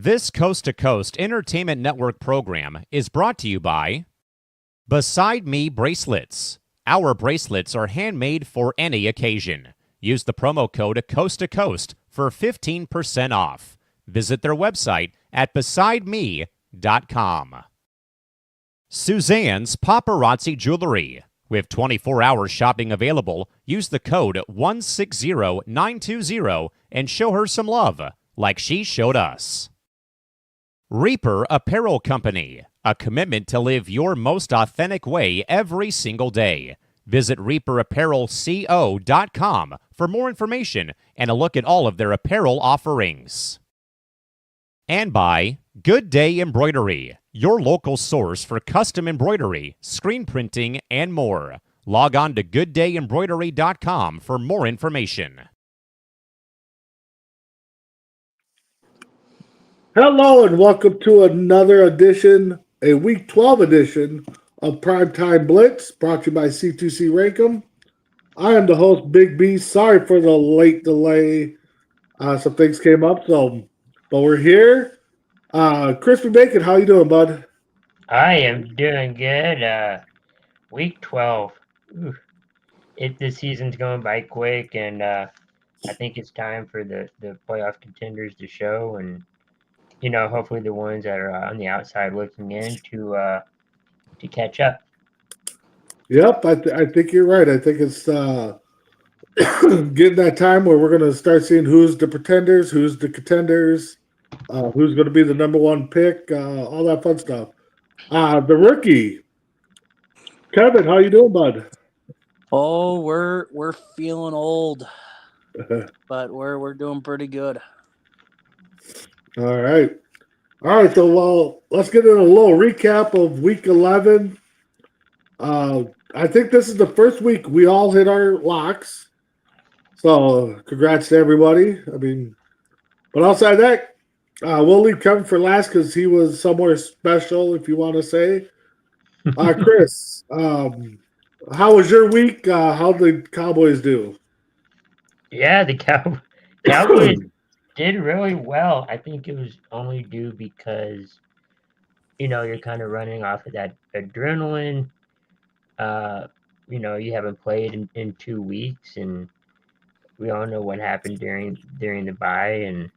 This Coast to Coast Entertainment Network program is brought to you by Beside Me Bracelets. Our bracelets are handmade for any occasion. Use the promo code Coast to Coast for 15% off. Visit their website at besideme.com. Suzanne's Paparazzi Jewelry. With 24-hour shopping available, use the code 160920 and show her some love, like she showed us. Reaper Apparel Company, a commitment to live your most authentic way every single day. Visit reaperapparelco.com for more information and a look at all of their apparel offerings. And by Good Day Embroidery, your local source for custom embroidery, screen printing, and more. Log on to gooddayembroidery.com for more information. Hello and welcome to another edition, a Week 12 edition of PrimeTime Blitz, brought to you by C2C Rankum. I am the host, Big B. Sorry for the late delay. Some things came up, but we're here. Crispy Bacon, how you doing, bud? I am doing good. Week 12. Ooh. The season's going by quick, and I think it's time for the playoff contenders to show, and hopefully the ones that are on the outside looking in to catch up. Yep, I think you're right. I think it's getting that time where we're going to start seeing who's the pretenders, who's the contenders, who's going to be the number one pick, all that fun stuff. The rookie, Kevin, how you doing, bud? Oh, we're feeling old, but we're doing pretty good. All right. So let's get in a little recap of Week 11. I think this is the first week we all hit our locks. So congrats to everybody. But outside that, we'll leave Kevin for last because he was somewhere special, if you want to say. Chris, how was your week? How did the Cowboys do? Yeah, the Cowboys did really well. I think it was only due because, you're kind of running off of that adrenaline. You haven't played in 2 weeks, and we all know what happened during the bye, and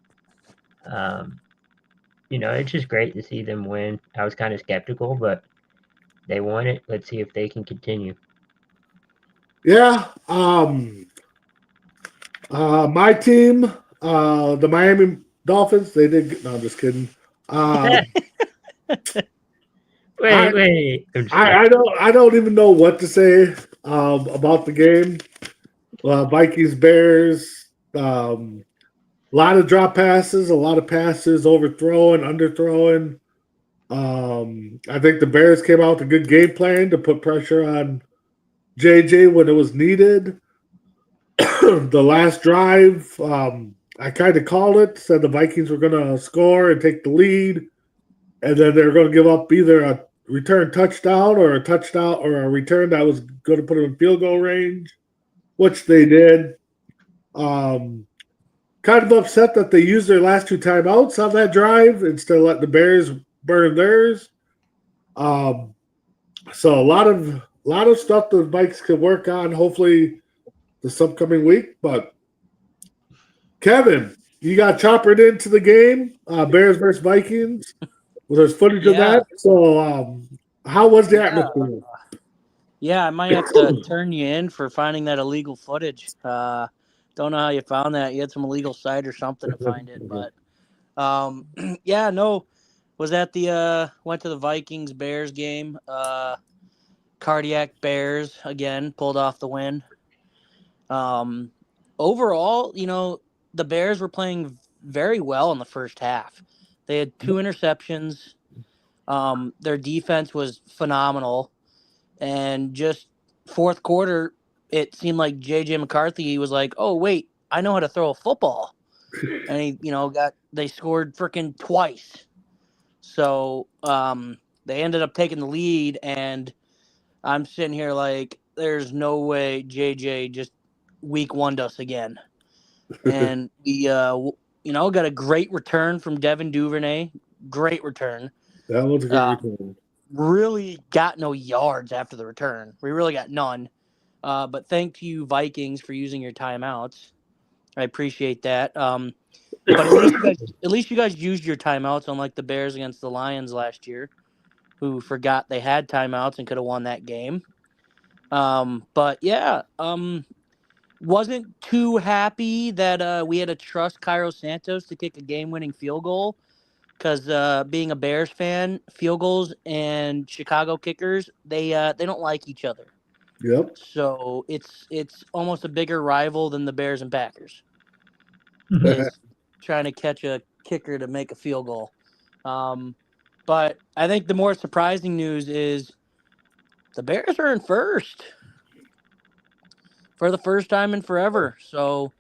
it's just great to see them win. I was kind of skeptical, but they won it. Let's see if they can continue. Yeah. My team, the Miami Dolphins, they did. No, I'm just kidding. Wait. I don't even know what to say about the game. Vikings, Bears, a lot of drop passes, a lot of passes overthrown, underthrown. I think the Bears came out with a good game plan to put pressure on JJ when it was needed. The last drive, I kind of called it, said the Vikings were going to score and take the lead, and then they were going to give up either a return touchdown or a return that was going to put them in field goal range, which they did. Kind of upset that they used their last 2 timeouts on that drive instead of letting the Bears burn theirs. So a lot of stuff the Vikes could work on, hopefully this upcoming week. But Kevin, you got choppered into the game, Bears versus Vikings. Well, there's footage of that. So how was the atmosphere? Yeah, I might have to turn you in for finding that illegal footage. Don't know how you found that. You had some illegal site or something to find it, but was at the went to the Vikings Bears game. Cardiac Bears again pulled off the win. Overall, the Bears were playing very well in the first half. They had 2 interceptions. Their defense was phenomenal, and just fourth quarter, it seemed like J.J. McCarthy was like, "Oh wait, I know how to throw a football," and he, they scored freaking twice. So they ended up taking the lead, and I'm sitting here like, there's no way JJ just week 1'd us again. And got a great return from Devin Duvernay. Great return. That was a great return. Really got no yards after the return. We really got none. But thank you, Vikings, for using your timeouts. I appreciate that. But at least you guys used your timeouts, unlike the Bears against the Lions last year, who forgot they had timeouts and could have won that game. But yeah, wasn't too happy that we had to trust Cairo Santos to kick a game-winning field goal, because being a Bears fan, field goals and Chicago kickers, they don't like each other. Yep. So it's almost a bigger rival than the Bears and Packers. Is trying to catch a kicker to make a field goal. But I think the more surprising news is the Bears are in first for the first time in forever. So,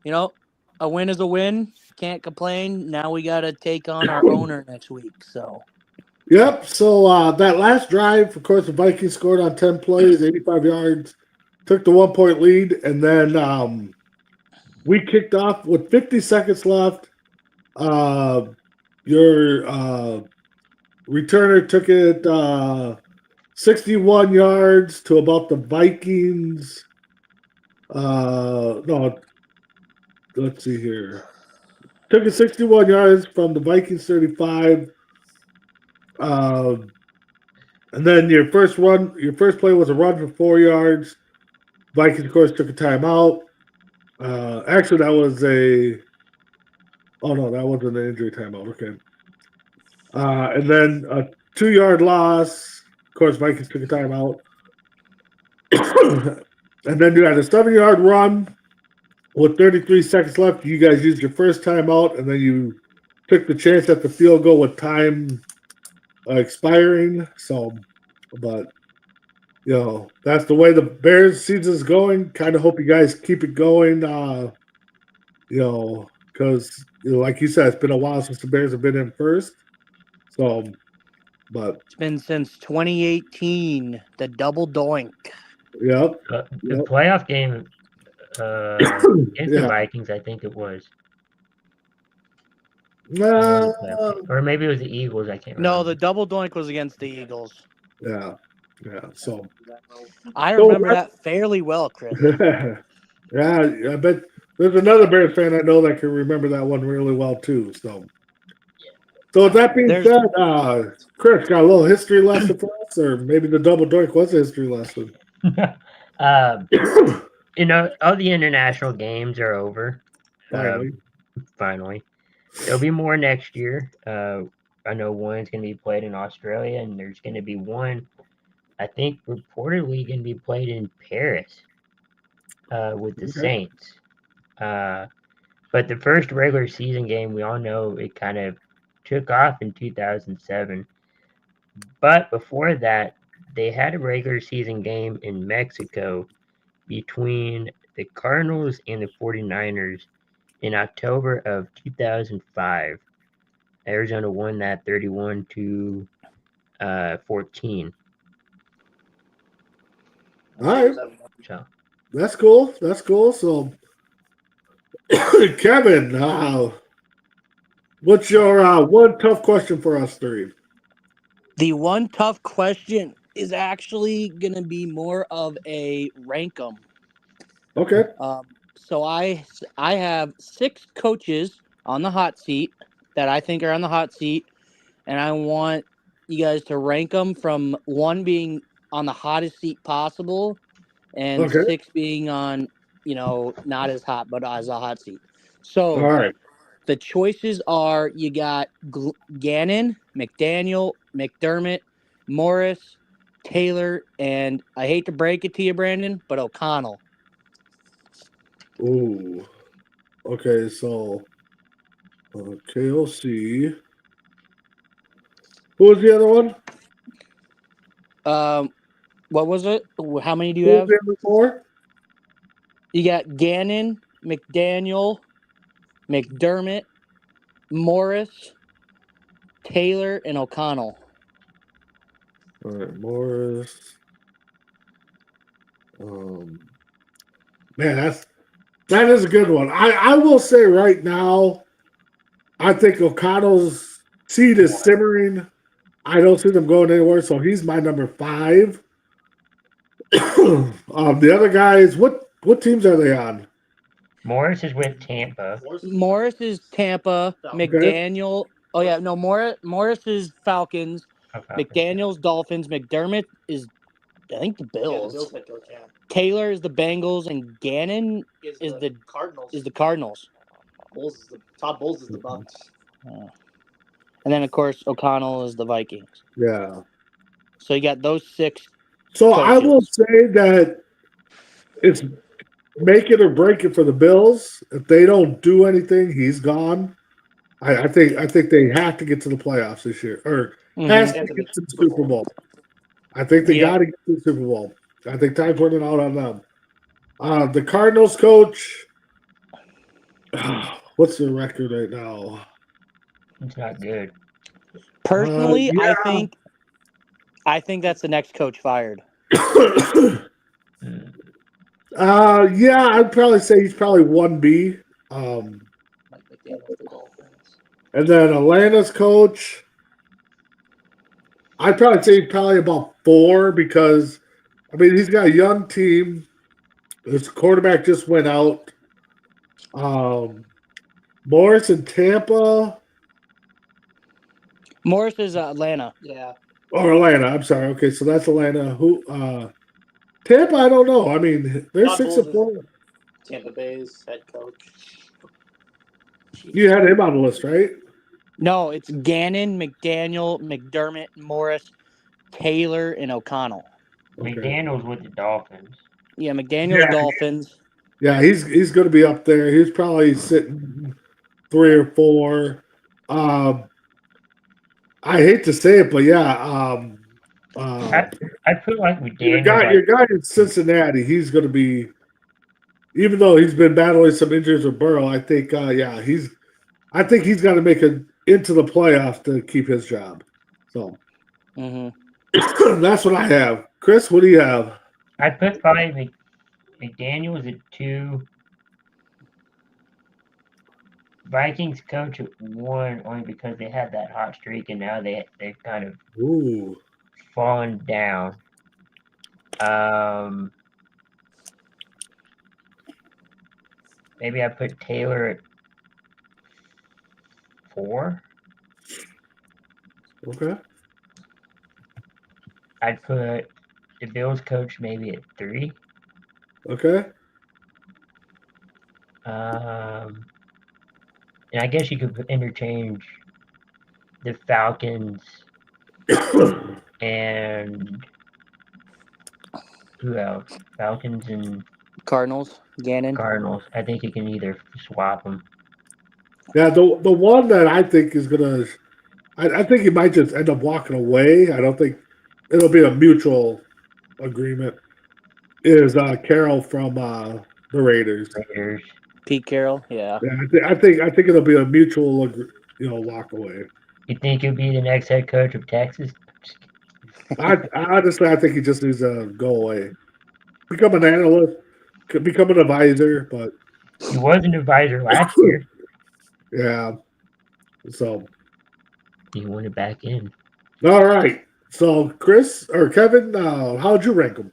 a win is a win. Can't complain. Now we got to take on our owner next week. So, Yep. So that last drive, of course, the Vikings scored on 10 plays, 85 yards, took the 1-point lead, and then we kicked off with 50 seconds left. Your returner took it 61 yards to about the Vikings. No, let's see here. Took it 61 yards from the Vikings 35. And then your first play was a run for 4 yards. Vikings, of course, took a timeout. Actually, that was that wasn't an injury timeout. Okay. And then a 2-yard loss. Of course, Vikings took a timeout. And then you had a 7-yard run with 33 seconds left. You guys used your first timeout, and then you took the chance at the field goal with time expiring. So, but that's the way the Bears season is going. Kind of hope you guys keep it going. Because like you said, it's been a while since the Bears have been in first. So, but it's been since 2018, the double doink. Yep. The playoff game against the Vikings, I think it was. Or maybe it was the Eagles. I can't remember. No, the double doink was against the Eagles. Yeah. So I remember that fairly well, Chris. Yeah, I bet there's another Bears fan I know that can remember that one really well too. So with that being said, Chris, got a little history lesson for us, or maybe the double doink was a history lesson. All the international games are over. Finally. There'll be more next year. I know one's going to be played in Australia, and there's going to be one, I think, reportedly going to be played in Paris with the Saints. But the first regular season game, we all know it kind of took off in 2007. But before that, they had a regular season game in Mexico between the Cardinals and the 49ers in October of 2005. Arizona won that 31-14. All right. So. That's cool. So, Kevin, what's your one tough question for us three? The one tough question is actually going to be more of a rank 'em. Okay. So I have 6 coaches on the hot seat that I think are on the hot seat, and I want you guys to rank them from 1 being on the hottest seat possible, and 6 being on, not as hot, but as a hot seat. So all right. The choices are, you got Gannon, McDaniel, McDermott, Morris, Taylor, and I hate to break it to you, Brandon, but O'Connell. Ooh. Okay, so KOC. Who was the other one? What was it? How many do you have? Four? You got Gannon, McDaniel, McDermott, Morris, Taylor, and O'Connell. All right, Morris. Man, that is a good one. I will say right now, I think O'Connell's seed is simmering. I don't see them going anywhere, so he's my number 5. The other guys, what teams are they on? Morris is with Tampa. Morris is Tampa. McDaniel. Oh yeah, no. Morris is Falcons. Oh, Falcons. McDaniel's Dolphins. McDermott is, I think, the Bills. Yeah, the Bills head coach, yeah. Taylor is the Bengals, and Gannon is the Cardinals. is the Cardinals. Todd Bowles is the Bucks. And then of course O'Connell is the Vikings. Yeah. So you got those 6. So coaches. I will say that it's make it or break it for the Bills. If they don't do anything, he's gone. I think they have to get to the playoffs this year, or has to get to the Super Bowl. I think they got to get to the Super Bowl. I think time putting it out on them. The Cardinals coach, what's their record right now? It's not good. Personally, yeah. I think that's the next coach fired. Yeah, I'd probably say he's probably 1B. Mike McDaniel, the Dolphins. And then Atlanta's coach, I'd probably say he's probably about 4 because, I mean, he's got a young team. His quarterback just went out. Morris in Tampa. Morris is Atlanta. Yeah. Or Atlanta, I'm sorry. Okay, so that's Atlanta. Who? Tampa, I don't know. I mean, they're Todd 6-4. Tampa Bay's head coach. You had him on the list, right? No, it's Gannon, McDaniel, McDermott, Morris, Taylor, and O'Connell. Okay. McDaniel's with the Dolphins. Yeah, McDaniel's Yeah. Dolphins. Yeah, he's going to be up there. He's probably sitting 3 or 4. I hate to say it, but yeah. I feel like Your McDaniel. guy in Cincinnati, he's going to be, even though he's been battling some injuries with Burrow, I think, I think he's got to make it into the playoffs to keep his job. So that's what I have. Chris, what do you have? I put probably McDaniel's at 2. Vikings coach at 1 only because they had that hot streak and now they've kind of fallen down. Maybe I put Taylor at 4. Okay. I'd put the Bills coach maybe at 3. Okay. And I guess you could interchange the Falcons and who else? Falcons and Cardinals, Gannon. Cardinals. I think you can either swap them. Yeah, the one that I think is gonna, I think he might just end up walking away. I don't think it'll be a mutual agreement. Is Carroll from the Raiders? Pete Carroll, yeah. Yeah, I think it'll be a mutual, walk away. You think he'll be the next head coach of Texas? Honestly, I think he just needs to go away, become an analyst, become an advisor. But he was an advisor last year. Yeah. So he won it back in. All right. So Chris or Kevin, how'd you rank them?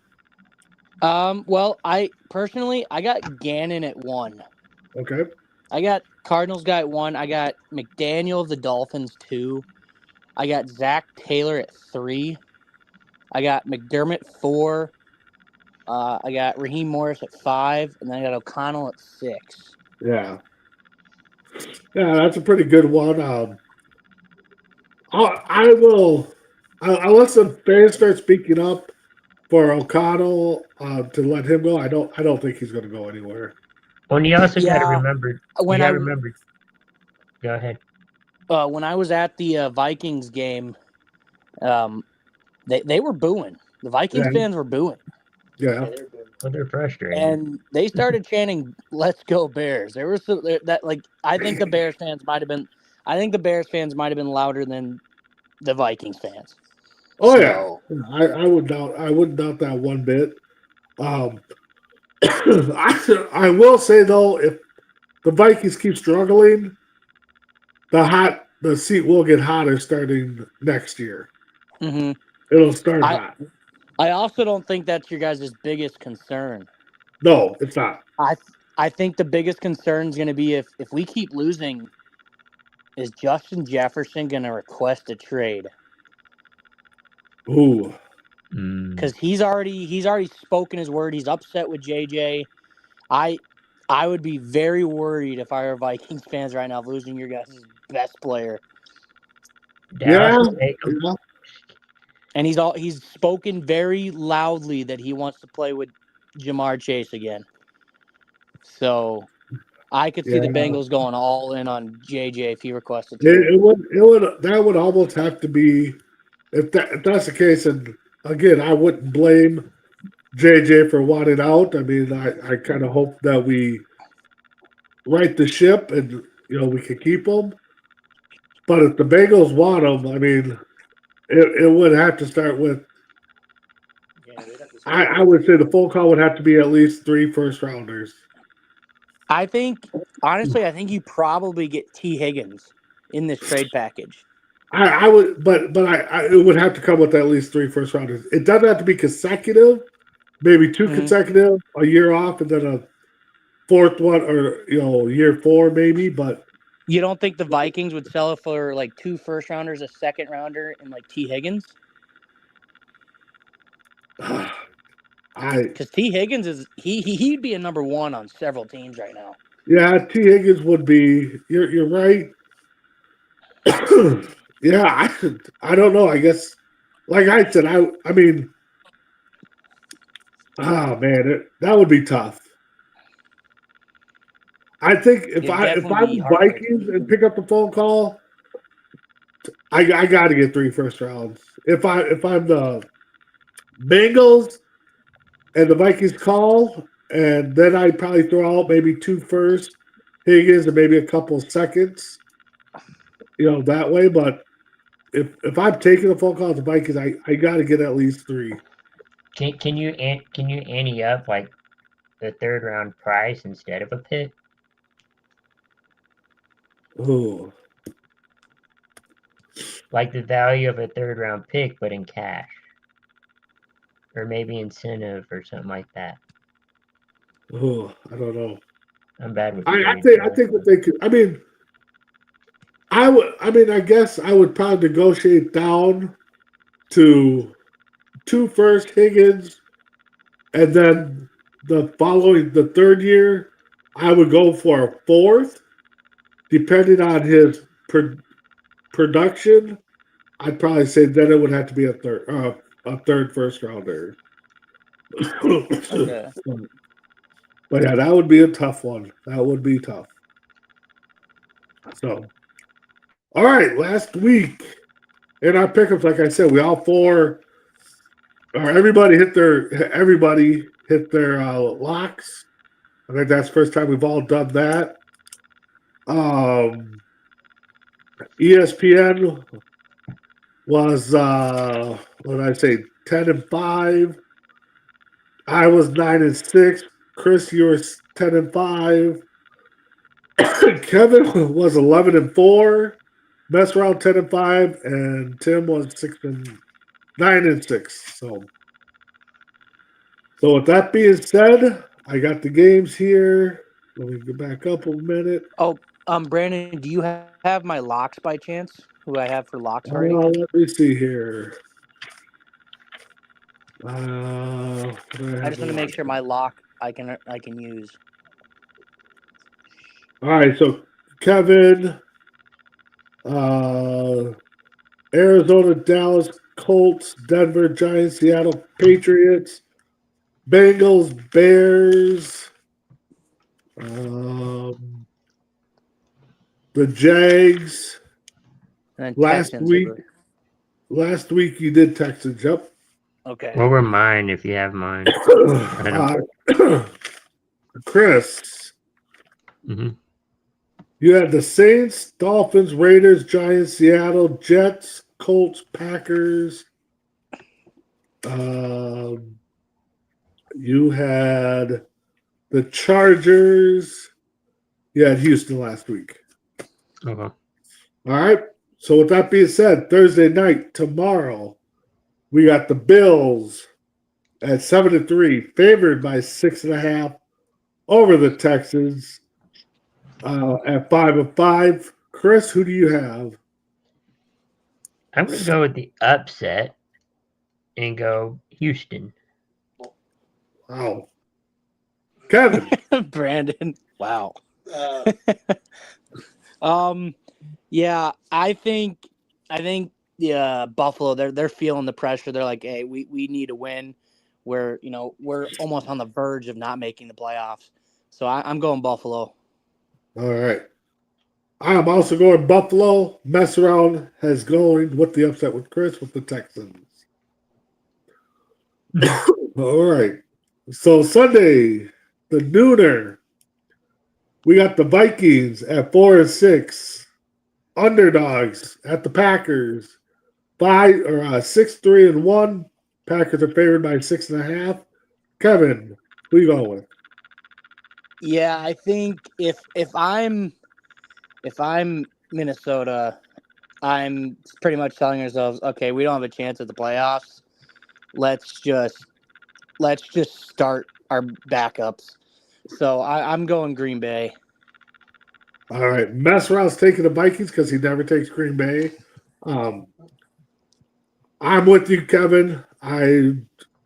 Well, I got Gannon at 1. Okay. I got Cardinals guy at 1. I got McDaniel of the Dolphins 2. I got Zach Taylor at 3. I got McDermott 4. I got Raheem Morris at 5, and then I got O'Connell at 6. Yeah. Yeah, that's a pretty good one. I'll let some fans start speaking up for O'Connell to let him go. I don't think he's going to go anywhere. Well, you also got to remember. Remember. Go ahead. When I was at the Vikings game, they were booing. The Vikings fans were booing. Yeah. Well, they're frustrated. And they started chanting "Let's go Bears." There was I think the Bears fans might have been. I think the Bears fans might have been louder than the Vikings fans. Oh yeah, I wouldn't doubt that one bit. I will say though, if the Vikings keep struggling, the seat will get hotter starting next year. Hmm. It'll start I- hot. I also don't think that's your guys' biggest concern. No, it's not. I think the biggest concern is going to be if we keep losing, is Justin Jefferson going to request a trade? Ooh. Because he's already spoken his word. He's upset with JJ. I would be very worried if I were Vikings fans right now losing your guys' best player. Dallas Yeah. will take him. Yeah. And he's spoken very loudly that he wants to play with Jamar Chase again. So I could see the Yeah. Bengals going all in on JJ if he requests a trade. That would almost have to be if that's the case. And again, I wouldn't blame JJ for wanting out. I mean, I kind of hope that we right the ship and we can keep him. But if the Bengals want him, I mean, it would have to start with. Yeah, they'd have to I would say the phone call would have to be at least 3 first-rounders. I think you probably get T. Higgins in this trade package. I would, but it would have to come with at least 3 first-rounders. It doesn't have to be consecutive. Maybe 2 Mhm. consecutive, a year off, and then a fourth one, or year 4 maybe. But You don't think the Vikings would sell it for like 2 first-rounders, a second-rounder, and like T. Higgins? Because T. Higgins he'd be a number 1 on several teams right now. T. Higgins would be. You're right. Yeah, I don't know. I guess, like I said, I mean, oh man, that would be tough. I think if It'd I'm definitely be the heartbreaking. Vikings and pick up the phone call, I got to get 3 first rounds. If I'm the Bengals and the Vikings call, and then I'd probably throw out maybe 2 first, Higgins, and maybe a couple seconds, that way. But if I'm taking a phone call to the Vikings, I got to get at least 3. Can you ante up like the 3rd round price instead of a pick? Oh, Like the value of a 3rd round pick, but in cash, or maybe incentive or something like that. I don't know. I'm bad with I trades. think that they could. I mean, I guess I would probably negotiate down to 2 first, Higgins, and then the 3rd year, I would go for a 4th, depending on his production. I'd probably say then it would have to be a 3rd first rounder. Okay. But yeah, that would be a tough one. That would be tough. So, all right, last week in our pickups, like I said, we all 4, or everybody hit their locks. I think that's the first time we've all done that. ESPN was what did I say? 10-5. I was 9-6. Chris, you were 10-5. Kevin was 11-4. Best round 10-5, and Tim was 9-6. So with that being said, I got the games here. Let me go back up a minute. Oh, Brandon, do you have my locks by chance? Who I have for locks already? Let me see here. I just want to make sure my lock I can use. All right, so Kevin, Arizona, Dallas, Colts, Denver, Giants, Seattle, Patriots, Bengals, Bears, the Jags. And then Last Texans. Last week you did Texans, yep. Okay. What were mine if you have mine? Chris, Mhm. you had the Saints, Dolphins, Raiders, Giants, Seattle, Jets, Colts, Packers. You had the Chargers. You had Houston last week. Okay. All right. So with that being said, Thursday night, tomorrow, we got the Bills at 7-3, favored by 6.5 over the Texans at 5-5. Chris, who do you have? I'm going to go with the upset and go Houston. Wow. Kevin. Brandon. Wow. Uh, Yeah, I think Buffalo, they're feeling the pressure. They're like, hey, we need to win. We're almost on the verge of not making the playoffs. So I'm going Buffalo. All right. I am also going Buffalo. Mess around has going with the upset with Chris with the Texans. All right. So Sunday, the nooner, we got the Vikings at 4-6, underdogs at the Packers, 6-3-1. Packers are favored by 6.5. Kevin, who you going with? Yeah, I think if I'm Minnesota, I'm pretty much telling ourselves, okay, we don't have a chance at the playoffs. Let's just start our backups. So I'm going Green Bay. All right. Mess around's taking the Vikings because he never takes Green Bay. I'm with you, Kevin. That's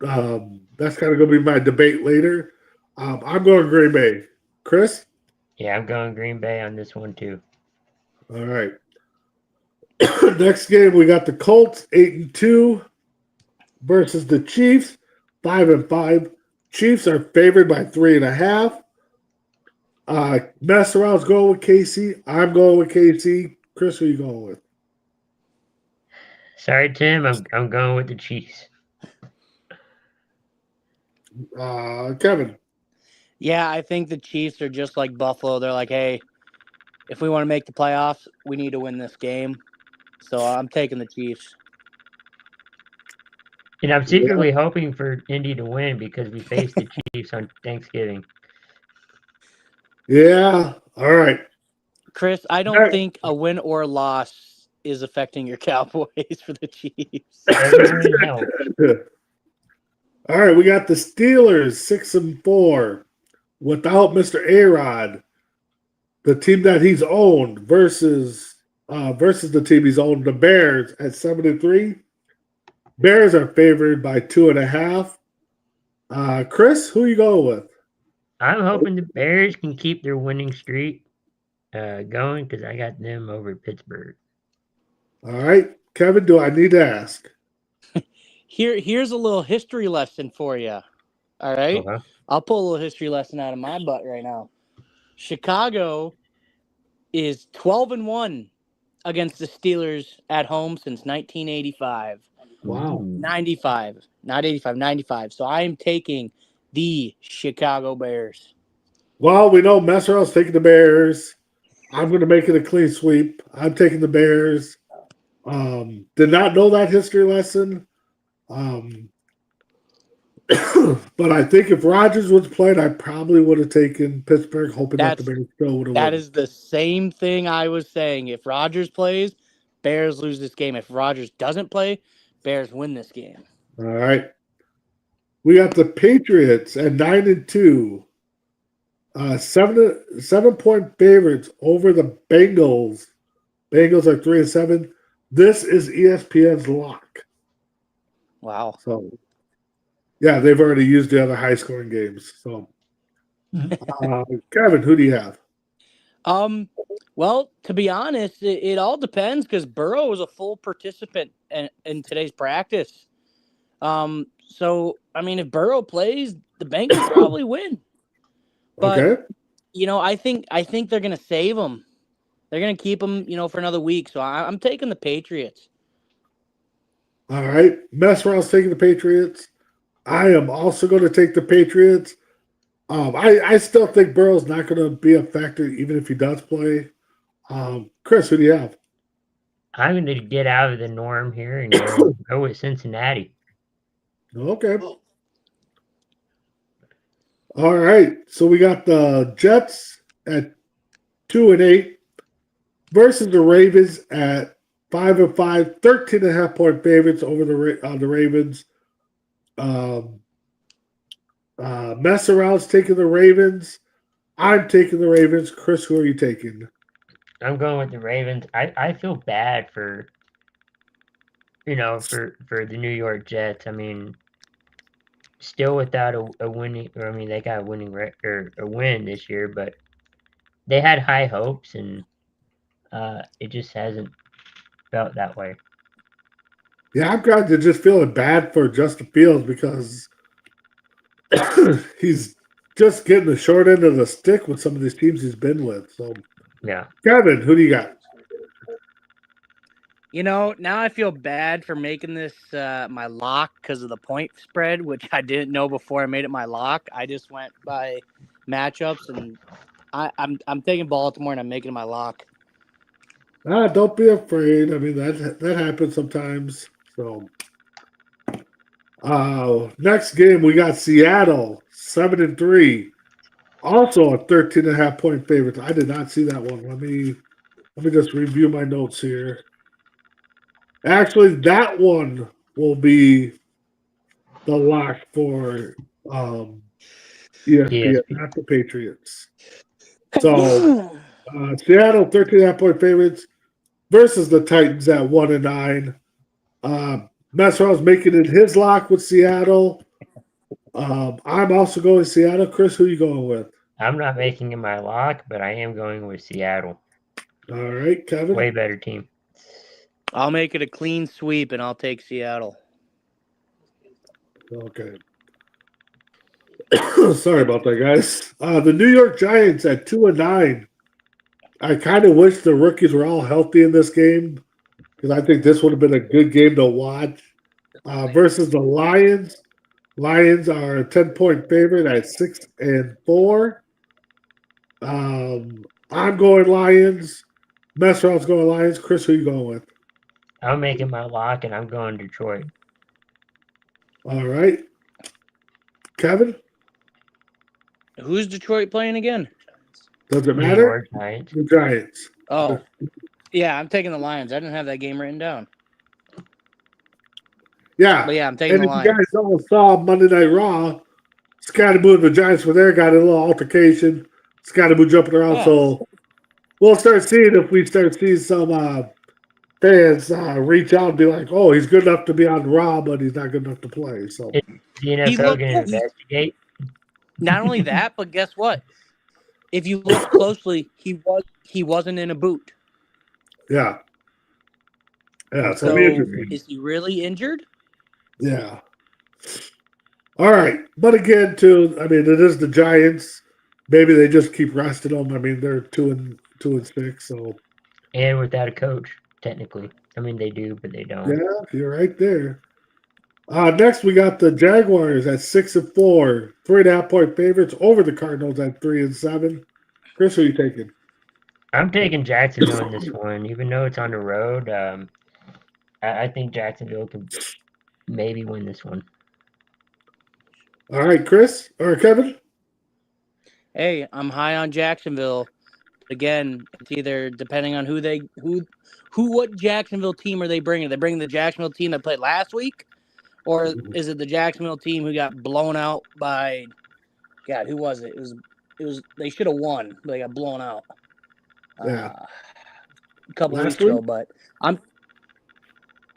kind of going to be my debate later. I'm going Green Bay. Chris? Yeah, I'm going Green Bay on this one too. All right. Next game, we got the Colts 8-2 versus the Chiefs 5-5. Chiefs are favored by 3.5. Mess around's going with KC. I'm going with KC. Chris, who are you going with? Sorry, Tim. I'm going with the Chiefs. Kevin. Yeah, I think the Chiefs are just like Buffalo. They're like, hey, if we want to make the playoffs, we need to win this game. So I'm taking the Chiefs. And I'm secretly hoping for Indy to win because we faced the Chiefs on Thanksgiving. Yeah. All right. Chris, I don't think a win or loss is affecting your Cowboys for the Chiefs. Every win helps. All right, we got the Steelers 6-4 without Mr. A-Rod, the team that he's owned versus the team he's owned, the Bears at 7-3. Bears are favored by 2.5. Chris, who you going with? I'm hoping the Bears can keep their winning streak going because I got them over Pittsburgh. All right, Kevin, do I need to ask? Here's a little history lesson for you. All right? Okay. I'll pull a little history lesson out of my butt right now. Chicago is 12-1 against the Steelers at home since 1985. Wow. 95. Not 85, 95. So I am taking the Chicago Bears. Well, we know Messerell's taking the Bears. I'm going to make it a clean sweep. I'm taking the Bears. Did not know that history lesson. But I think if Rodgers was playing, I probably would have taken Pittsburgh, hoping that the Bears still would have won. That is the same thing I was saying. If Rodgers plays, Bears lose this game. If Rodgers doesn't play, Bears win this game. All right. We got the Patriots at 9-2. 7-point favorites over the Bengals. Bengals are 3-7. This is ESPN's lock. Wow. So, yeah, they've already used the other high-scoring games. So, Kevin, who do you have? Well, to be honest, it all depends because Burrow was a full participant in today's practice. So I mean, if Burrow plays, the Bengals probably win. But Okay. I think they're gonna save him. They're gonna keep him, for another week. So I'm taking the Patriots. All right. Messerell's taking the Patriots. I am also going to take the Patriots. I still think Burrow's not going to be a factor even if he does play. Chris, who do you have? I'm going to get out of the norm here and go with Cincinnati. Okay. All right. So we got the Jets at 2-8, versus the Ravens at 5-5, 13.5-point favorites over the Ravens. Mess around's taking the Ravens. I'm taking the Ravens. Chris, who are you taking? I'm going with the Ravens. I feel bad for for the New York Jets. I mean, still without a winning, or I mean, they got a winning or a win this year, but they had high hopes, and it just hasn't felt that way. Yeah, I'm kind of just feeling bad for Justin Fields because he's just getting the short end of the stick with some of these teams he's been with. So, Yeah. Kevin, who do you got? Now I feel bad for making this my lock because of the point spread, which I didn't know before I made it my lock. I just went by matchups, and I'm taking Baltimore and I'm making it my lock. Don't be afraid. I mean, that happens sometimes. So, next game we got Seattle 7-3, also a 13.5-point favorite. I did not see that one. Let me just review my notes here. Actually, that one will be the lock for ESPN, not the Patriots. So Seattle 13.5-point favorites versus the Titans at 1-9. Messer's making it his lock with Seattle. I'm also going to Seattle. Chris, who are you going with? I'm not making it my lock, but I am going with Seattle. All right, Kevin. Way better team. I'll make it a clean sweep, and I'll take Seattle. Okay. Sorry about that, guys. The New York Giants at 2-9. I kind of wish the rookies were all healthy in this game because I think this would have been a good game to watch. Versus the Lions. Lions are a 10-point favorite at 6-4. I'm going Lions. Messer's going Lions. Chris, who are you going with? I'm making my lock, and I'm going Detroit. All right. Kevin? Who's Detroit playing again? Does it New matter? York Giants. The Giants. Oh, yeah, I'm taking the Lions. I didn't have that game written down. Yeah. But yeah, I'm taking And the if Lions. you guys all saw Monday Night Raw, Scotty and the Giants were there, got a little altercation. Scotty jumping around. Yeah. So we'll start seeing if we start seeing some fans reach out and be like, oh, he's good enough to be on Raw, but he's not good enough to play. So The NFL going to investigate. Not only that, but guess what? If you look closely, he wasn't in a boot. yeah. Yeah, So be interesting. is he really injured? Yeah. All right. But again, too, I mean, it is the Giants. Maybe they just keep resting them. I mean, they're 2-6, so And without a coach, technically. I mean, they do, but they don't. yeah, you're right there. Next, we got the Jaguars at 6-4, 3.5-point favorites over the Cardinals at 3-7. Chris, who are you taking? I'm taking Jacksonville in this one, even though it's on the road. I think Jacksonville can maybe win this one. All right, Chris or Kevin? Hey, I'm high on Jacksonville. Again, it's either depending on what Jacksonville team are they bringing? Are they bringing the Jacksonville team that played last week, or is it the Jacksonville team who got blown out by? God, who was it? It was. They should have won, but they got blown out. Yeah. A couple weeks ago, but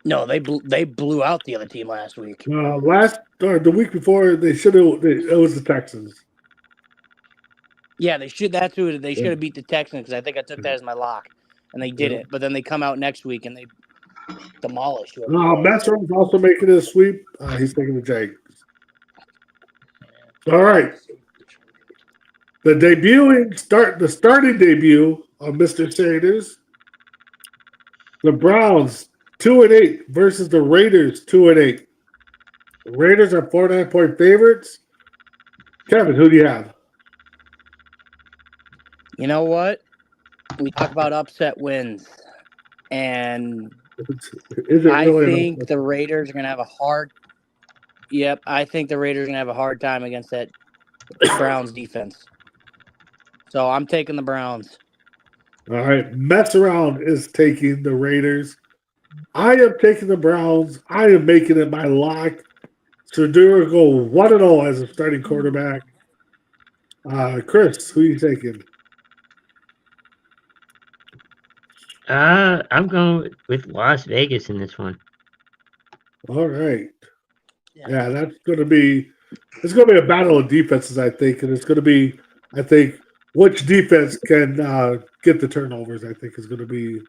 no, they blew out the other team last week. The week before, it was the Texans. Yeah, they should. That's who they should have beat the Texans because I think I took that as my lock, and they did it. But then they come out next week and they demolish you. Messer's also making it a sweep. He's taking the Jags. All right. The starting debut of Mr. Sanders. The Browns 2-8 versus the Raiders 2-8. The Raiders are 4.5-point favorites. Kevin, who do you have? You know what? We talk about upset wins, and I think the Raiders are going to have a hard. Yep, I think the Raiders are going to have a hard time against that Browns defense. So I'm taking the Browns. All right. Mess around is taking the Raiders. I am taking the Browns. I am making it my lock. Shadur go 1-0 as a starting quarterback. Chris, who you taking? I'm going with Las Vegas in this one. All right. Yeah, that's gonna be a battle of defenses, I think, and it's gonna be, I think, which defense can get the turnovers. I think is gonna be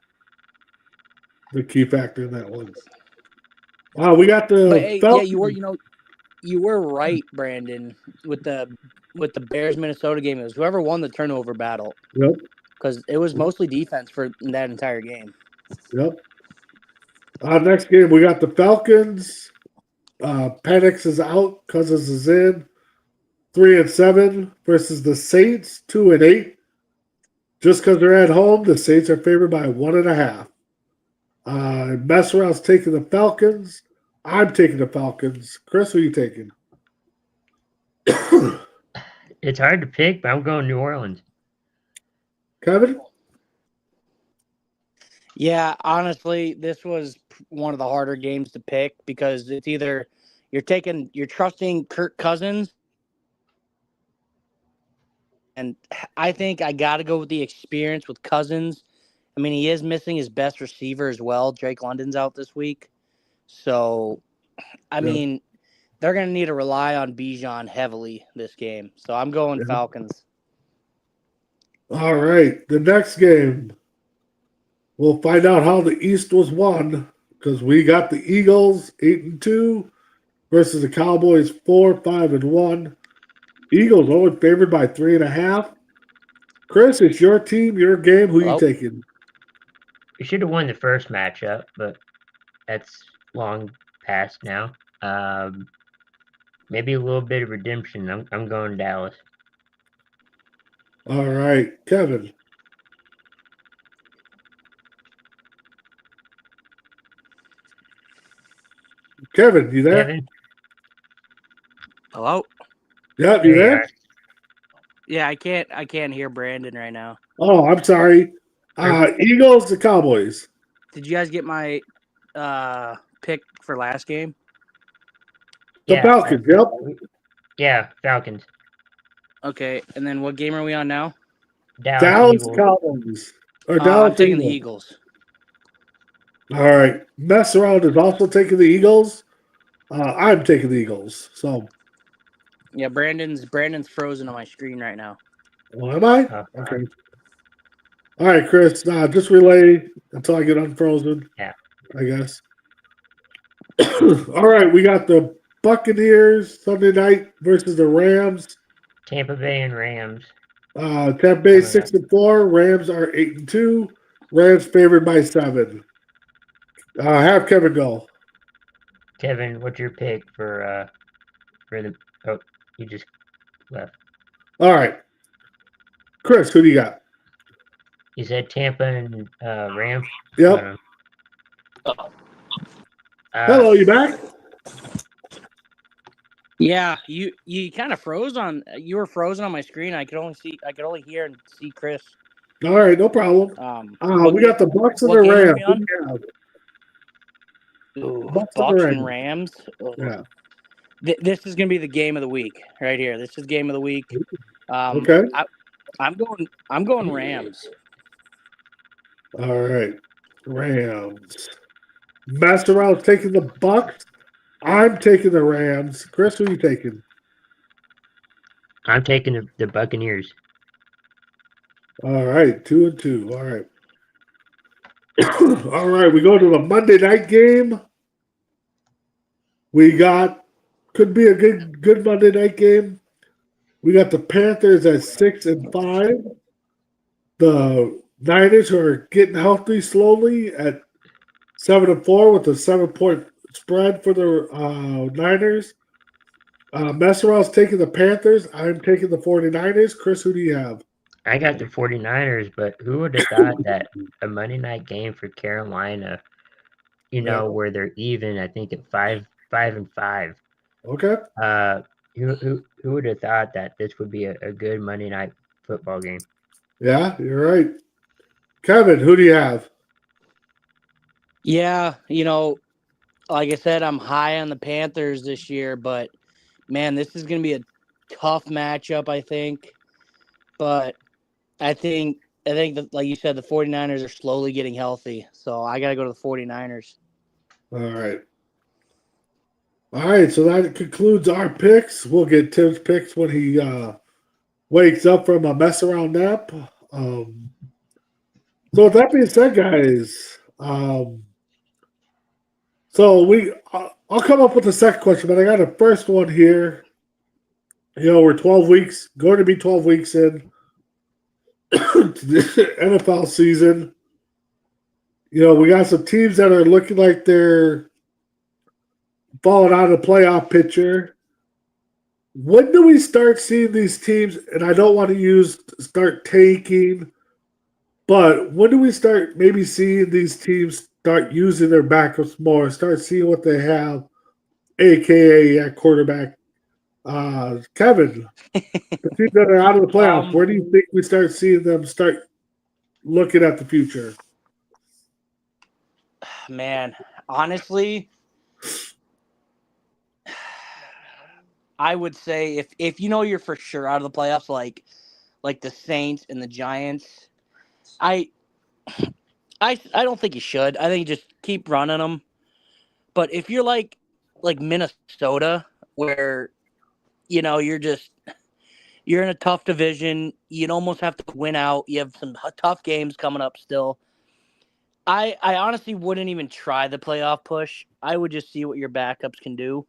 the key factor in that one. We got But the hey, Falcons. you were right, Brandon, with the Bears Minnesota game. It was whoever won the turnover battle Yep, because it was mostly defense for that entire game. yep. Next game we got the Falcons. Penix is out. Cousins is in. 3-7 versus the Saints. 2-8. Just because they're at home, the Saints are favored by 1.5. Mess around's taking the Falcons. I'm taking the Falcons. Chris, who are you taking? It's hard to pick, but I'm going New Orleans. Kevin? Yeah, honestly, this was one of the harder games to pick because it's either you're trusting Kirk Cousins, and I think I got to go with the experience with Cousins. I mean, he is missing his best receiver as well. Drake London's out this week. So, I mean, they're going to need to rely on Bijan heavily this game. So I'm going Falcons. All right. The next game, we'll find out how the East was won because we got the Eagles 8-2 versus the Cowboys 4-5-1. Eagles only favored by 3.5. Chris, it's your team, your game. Who you taking? We should have won the first matchup, but that's long past now. Maybe a little bit of redemption. I'm going Dallas. All right, Kevin. Kevin, you there? Kevin? Hello? Yeah, you there? Yeah, I can't hear Brandon right now. Oh, I'm sorry. Eagles, the Cowboys. Did you guys get my pick for last game? The Falcons, yep. Yeah, Falcons. Okay, and then what game are we on now? Dallas Cowboys. Or Dallas I'm taking the Eagles. All right. Mess around is also taking the Eagles. I'm taking the Eagles. So yeah, Brandon's frozen on my screen right now. well, am I? Okay. All right, Chris. Just relay until I get unfrozen. Yeah. I guess. All right, we got the Buccaneers Sunday night versus the Rams. Tampa Bay and Rams. Tampa Bay 6-4. Rams are 8-2. Rams favored by 7. Have Kevin go. Kevin, what's your pick for the? Oh, you just left. All right, Chris, who do you got? You said Tampa and Rams. Yep. Hello, you back? Yeah, you kind of froze on. You were frozen on my screen. I could only hear and see Chris. All right, no problem. We got the Bucs and the Rams. Bucs and Rams. Yeah. This is gonna be the game of the week right here. This is game of the week. Okay. I'm going Rams. All right, Rams. Master Round's taking the Bucs. I'm taking the Rams. Chris, who are you taking? I'm taking the Buccaneers. All right, 2-2. All right. All right, we go to the Monday night game. We got could be a good Monday night game. We got the Panthers at 6-5. The Niners who are getting healthy slowly at 7-4 with a 7-point spread for the Niners. Messerow's taking the Panthers. I'm taking the 49ers. Chris, who do you have? I got the 49ers, but who would have thought that a Monday night game for Carolina, where they're even, I think at 5-5. Okay. Who would have thought that this would be a good Monday night football game? Yeah, you're right. Kevin, who do you have? Yeah, like I said, I'm high on the Panthers this year, but man, this is going to be a tough matchup, I think. But I think that, like you said, the 49ers are slowly getting healthy. So I got to go to the 49ers. All right. All right, so that concludes our picks. We'll get Tim's picks when he wakes up from a mess around nap. So with that being said, guys, I'll come up with the second question, but I got a first one here. We're 12 weeks, going to be 12 weeks in to the NFL season. We got some teams that are looking like they're falling out of the playoff picture. When do we start seeing these teams? And I don't want to start taking, but when do we start maybe seeing these teams start using their backups more, start seeing what they have, aka at quarterback? Kevin, the teams that are out of the playoffs, where do you think we start seeing them start looking at the future? Man, honestly, I would say if you're for sure out of the playoffs, like the Saints and the Giants, I don't think you should. I think you just keep running them. But if you're like Minnesota, where you're in a tough division, you'd almost have to win out. You have some tough games coming up still. I honestly wouldn't even try the playoff push. I would just see what your backups can do.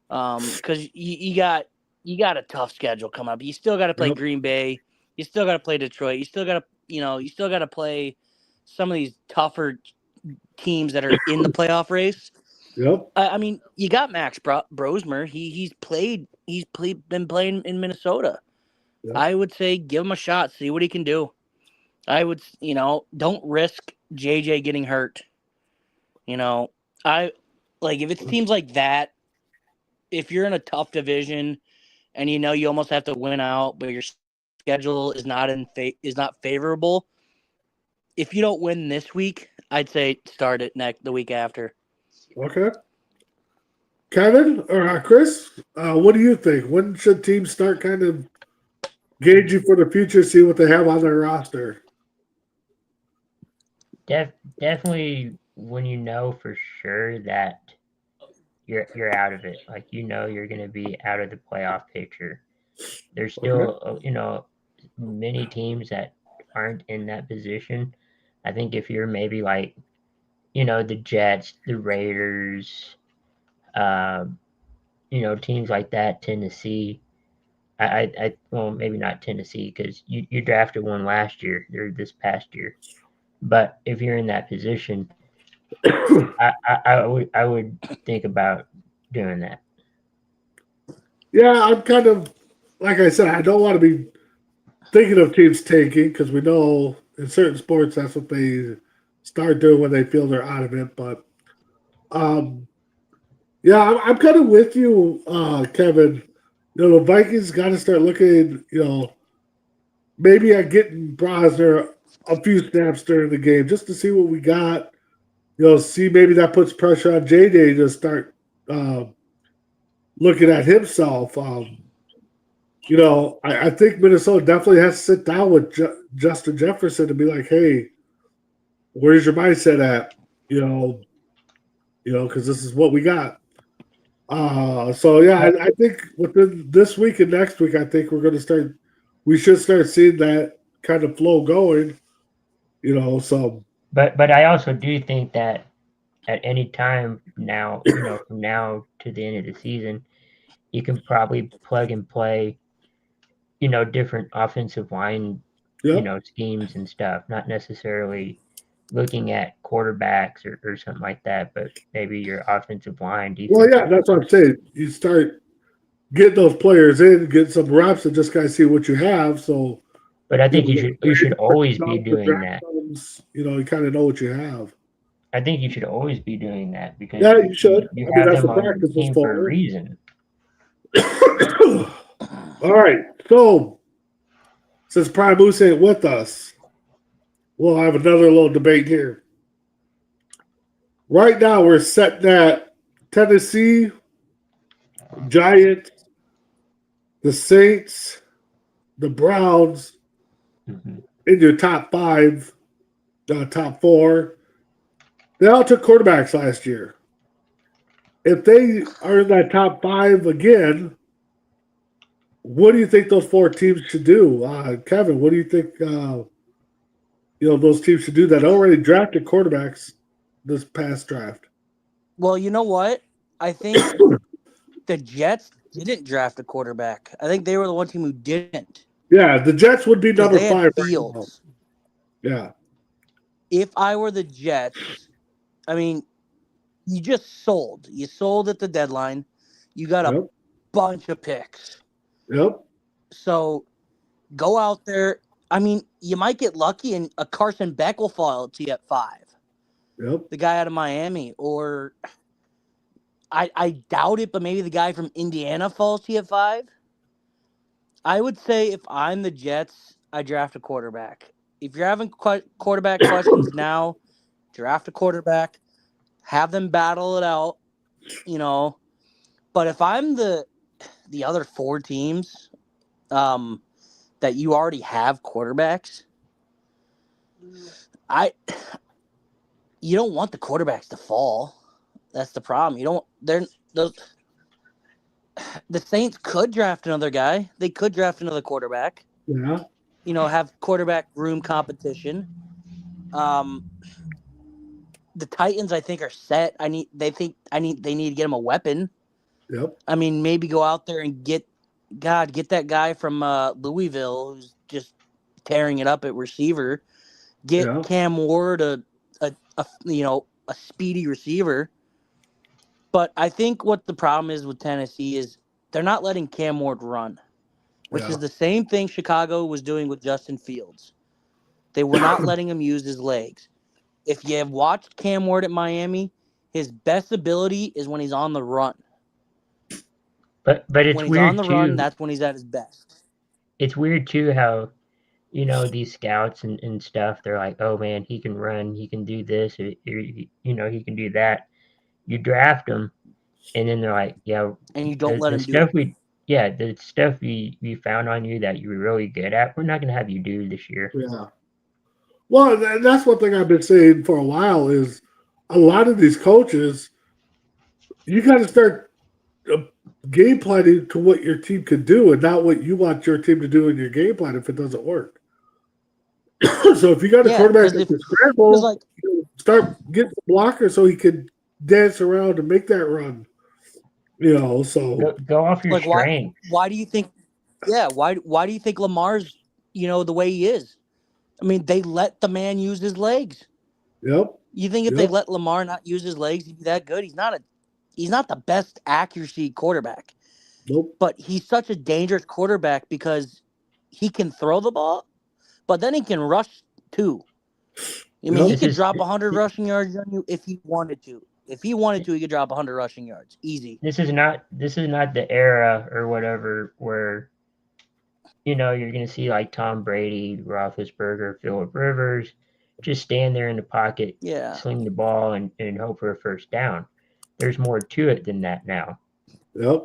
Because you got a tough schedule coming up. You still got to play Green Bay. You still got to play Detroit. You still got to play some of these tougher teams that are in the playoff race. Yep. I mean, you got Max Brosmer. He's been playing in Minnesota. Yep. I would say give him a shot. See what he can do. I would, don't risk JJ getting hurt. If it's teams like that, if you're in a tough division and you almost have to win out, but your schedule is not favorable, if you don't win this week, I'd say start it the week after. Okay. Kevin or Chris, what do you think? When should teams start kind of gauging for the future, see what they have on their roster? Definitely when you know for sure that you're out of it. Like you're going to be out of the playoff picture. There's still many teams that aren't in that position. I think if you're maybe like the Jets, the Raiders, teams like that, Tennessee. Well, maybe not Tennessee because you drafted one last year or this past year. But if you're in that position, I would think about doing that. Yeah, I'm kind of like I said. I don't want to be thinking of teams tanking because we know in certain sports that's what they start doing when they feel they're out of it. But yeah, I'm kind of with you, Kevin. The Vikings got to start looking, maybe at getting Brosner a few snaps during the game just to see what we got. See maybe that puts pressure on JJ to start looking at himself. I think Minnesota definitely has to sit down with Justin Jefferson and be like, hey, where's your mindset at? Because this is what we got. So yeah, I think within this week and next week, I think we should start seeing that kind of flow going, so. But I also do think that at any time now, from now to the end of the season, you can probably plug and play, different offensive line, schemes and stuff, not necessarily looking at quarterbacks or something like that, but maybe your offensive line. Well, yeah, that's what I'm saying. You start getting those players in, get some reps, and just kind of see what you have. So, but I think you should always be doing that. You kind of know what you have. I think you should always be doing that because you should. You have them on the team for a reason. All right, so since Prime Moose ain't with us, we'll have another little debate here. Right now, we're setting at Tennessee, Giants, the Saints, the Browns Mhm. in your top five, top four. They all took quarterbacks last year. If they are in that top five again, what do you think those four teams should do? Kevin, what do you think those teams should do that already drafted quarterbacks this past draft? Well, you know what? I think the Jets didn't draft a quarterback. I think they were the one team who didn't Yeah, the Jets would be because number they had five right now. Fields. Yeah. If I were the Jets, I mean, you just sold. You sold at the deadline. You got a Yep. bunch of picks. Yep. So go out there. I mean, you might get lucky and a Carson Beck will fall to you at 5. Yep. The guy out of Miami. Or I doubt it, but maybe the guy from Indiana falls to you at 5. I would say if I'm the Jets, I draft a quarterback. If you're having quarterback questions now, draft a quarterback. Have them battle it out, you know. But if I'm the other 4 teams that you already have quarterbacks, you don't want the quarterbacks to fall. That's the problem. You don't. The Saints could draft another guy. They could draft another quarterback. Yeah. Have quarterback room competition. The Titans, I think, are set. They need to get him a weapon. Yep. I mean, maybe go out there and get that guy from Louisville who's just tearing it up at receiver. Get Yeah. Cam Ward a speedy receiver. But I think what the problem is with Tennessee is they're not letting Cam Ward run, which Yeah. is the same thing Chicago was doing with Justin Fields. They were not letting him use his legs. If you have watched Cam Ward at Miami, his best ability is when he's on the run. But it's When he's weird on the too. run, that's when he's at his best. It's weird too how these scouts and stuff. They're like, oh man, he can run, he can do this, or, he can do that. You draft him, and then they're like, yeah, And you don't let the him do stuff it. the stuff we found on you that you were really good at, we're not gonna have you do this year. Yeah. Well, that's one thing I've been saying for a while is a lot of these coaches, you got to start game planning to what your team can do and not what you want your team to do in your game plan if it doesn't work. So if you got a quarterback that can scramble, start getting the blocker so he can dance around and make that run. So go off your strength. Why do you think? Yeah, why do you think Lamar's the way he is? I mean, they let the man use his legs. Yep. You think if they let Lamar not use his legs, he'd be that good? He's not the best accuracy quarterback. Nope. But he's such a dangerous quarterback because he can throw the ball, but then he can rush too. I mean, he could drop 100 rushing yards on you if he wanted to. If he wanted to, he could drop 100 rushing yards. Easy. This is not the era or whatever where you're going to see like Tom Brady, Roethlisberger, Phillip Rivers just stand there in the pocket, sling the ball, and hope for a first down. There's more to it than that now. Yep.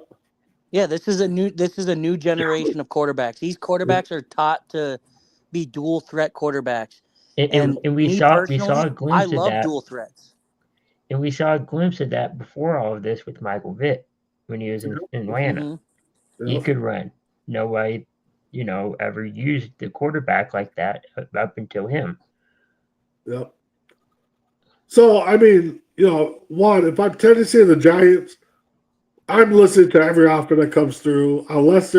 Yeah, this is a new generation of quarterbacks. These quarterbacks are taught to be dual threat quarterbacks. And we saw a glimpse I of love that. dual threats. And we saw a glimpse of that before all of this with Michael Vick when he was in Atlanta. Mm-hmm. He could run. Nobody, ever used the quarterback like that up until him. Yep. So, I mean, if I'm Tennessee and the Giants, I'm listening to every offer that comes through, unless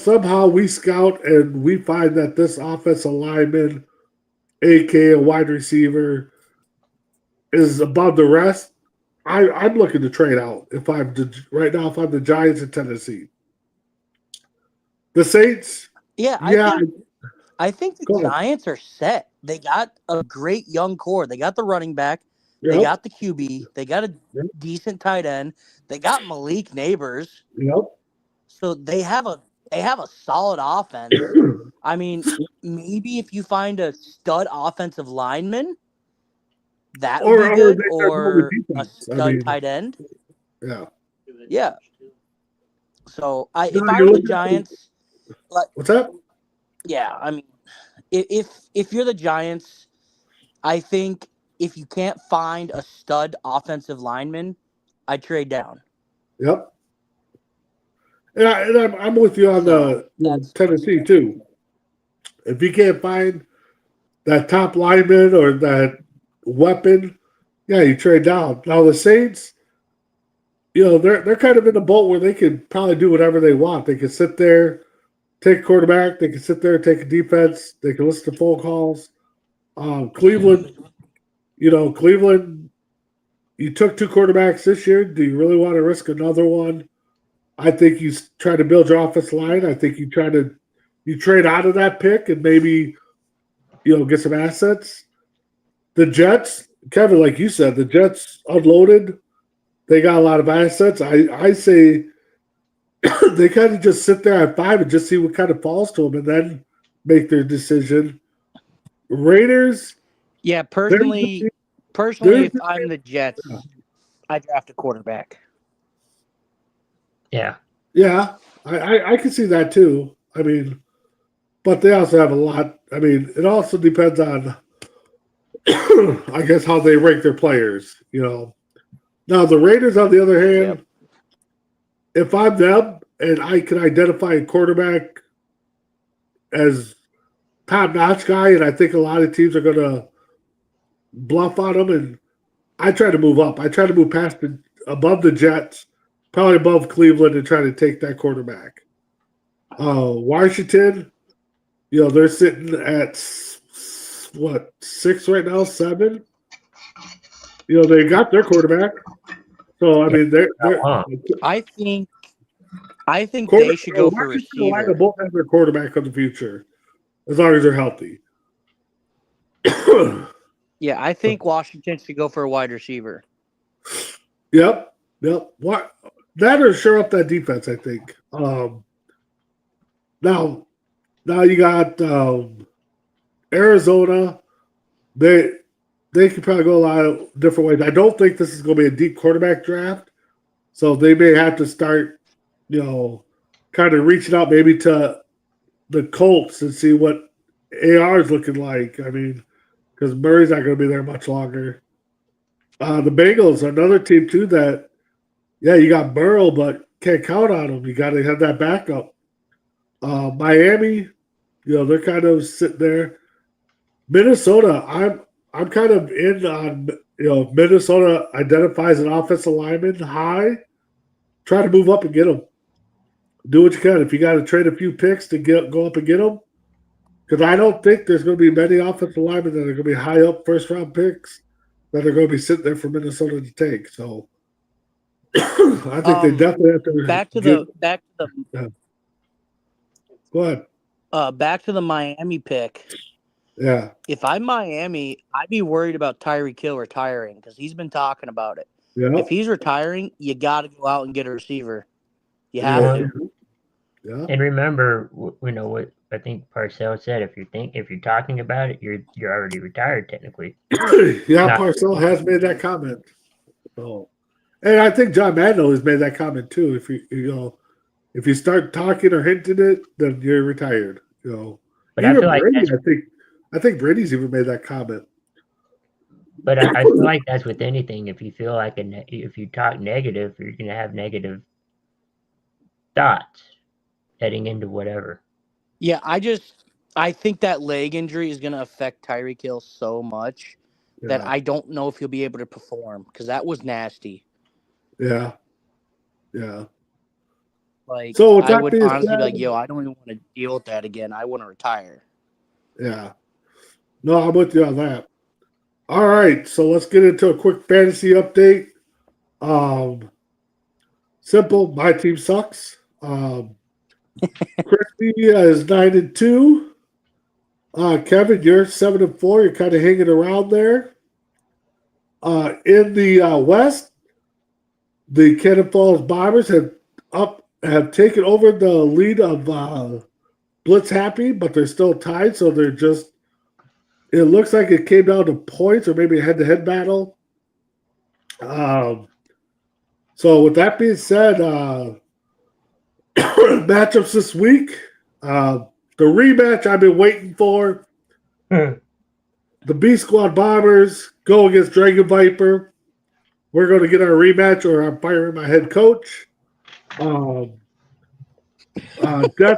somehow we scout and we find that this offensive lineman, a.k.a. a wide receiver, is above the rest. I'm looking to trade out if I'm the Giants in Tennessee. The Saints, I think the Giants are set. They got a great young core. They got the running back. Yep. They got the QB. They got a decent tight end. They got Malik Neighbors. Yep. So they have a they have a solid offense. I mean, maybe if you find a stud offensive lineman, that would be good, they start going or with a defense. I stud mean, tight end. yeah. Yeah. So No, if I you were the look at Giants, like, what's that? yeah, I mean, if you're the Giants, I think if you can't find a stud offensive lineman, I'd trade down. Yep. And I'm with you on So that's Tennessee too. If you can't find that top lineman or that weapon, yeah, you trade down. Now the Saints, they're kind of in a boat where they could probably do whatever they want. They could sit there, take quarterback. They can sit there, take a defense. They can listen to phone calls. Cleveland, Cleveland. You took 2 quarterbacks this year. Do you really want to risk another one? I think you try to build your offensive line. I think you trade out of that pick and maybe get some assets. The Jets, Kevin, like you said, the Jets unloaded. They got a lot of assets. I say they kind of just sit there at 5 and just see what kind of falls to them and then make their decision. Raiders. yeah. Personally, if I'm the Jets, I draft a quarterback. Yeah. Yeah, I can see that too. I mean, but they also have a lot. I mean, it also depends on, I guess, how they rank their players. Now the Raiders, on the other hand, if I'm them and I can identify a quarterback as top-notch guy, and I think a lot of teams are going to bluff on him, and I try to move up. I try to move above the Jets, probably above Cleveland, and try to take that quarterback. Washington, they're sitting at 6 right now, 7. They got their quarterback, so I mean, they're I think they should go for receiver. Both have their quarterback of the future, as long as they're healthy. Yeah, I think Washington should go for a wide receiver. Yep. What that or shore up that defense, I think. Now you got Arizona. They could probably go a lot of different ways. I don't think this is going to be a deep quarterback draft, so they may have to start, kind of reaching out maybe to the Colts and see what AR is looking like. I mean, because Murray's not going to be there much longer. The Bengals are another team too that, yeah, you got Burrow, but can't count on them. You got to have that backup. Miami, they're kind of sitting there. Minnesota, I'm kind of in on, Minnesota identifies an offensive lineman high. Try to move up and get them. Do what you can. If you got to trade a few picks to go up and get them, because I don't think there's going to be many offensive linemen that are going to be high up first-round picks that are going to be sitting there for Minnesota to take. So I think they definitely have to. Back to the. Go ahead. Back to the Miami pick. Yeah. If I'm Miami, I'd be worried about Tyreek Hill retiring because he's been talking about it. Yeah. If he's retiring, you got to go out and get a receiver. You have to. Yeah. And remember, what I think Parcells said. If you're talking about it, you're already retired technically. Yeah, Parcells has made that comment. So, and I think John Madden has made that comment too. If you start talking or hinting it, then you're retired. But I feel like Brady, I think Brady's even made that comment. But I feel like that's with anything. If you feel like if you talk negative, you're going to have negative thoughts heading into whatever. Yeah, I think that leg injury is going to affect Tyreek Hill so much that I don't know if he'll be able to perform because that was nasty. Yeah. Yeah. Like, so I would honestly be like, yo, I don't even want to deal with that again. I want to retire. Yeah. No, I'm with you on that. All right, so let's get into a quick fantasy update. Simple, my team sucks. Christy is 9-2. Kevin, you're 7-4. You're kind of hanging around there. In the West, the Cannon Falls Bombers have have taken over the lead of Blitz Happy, but they're still tied, so they're just. It looks like it came down to points or maybe a head-to-head battle. So with that being said, matchups this week. The rematch I've been waiting for. The B Squad Bombers go against Dragon Viper. We're going to get our rematch, or I'm firing my head coach. Death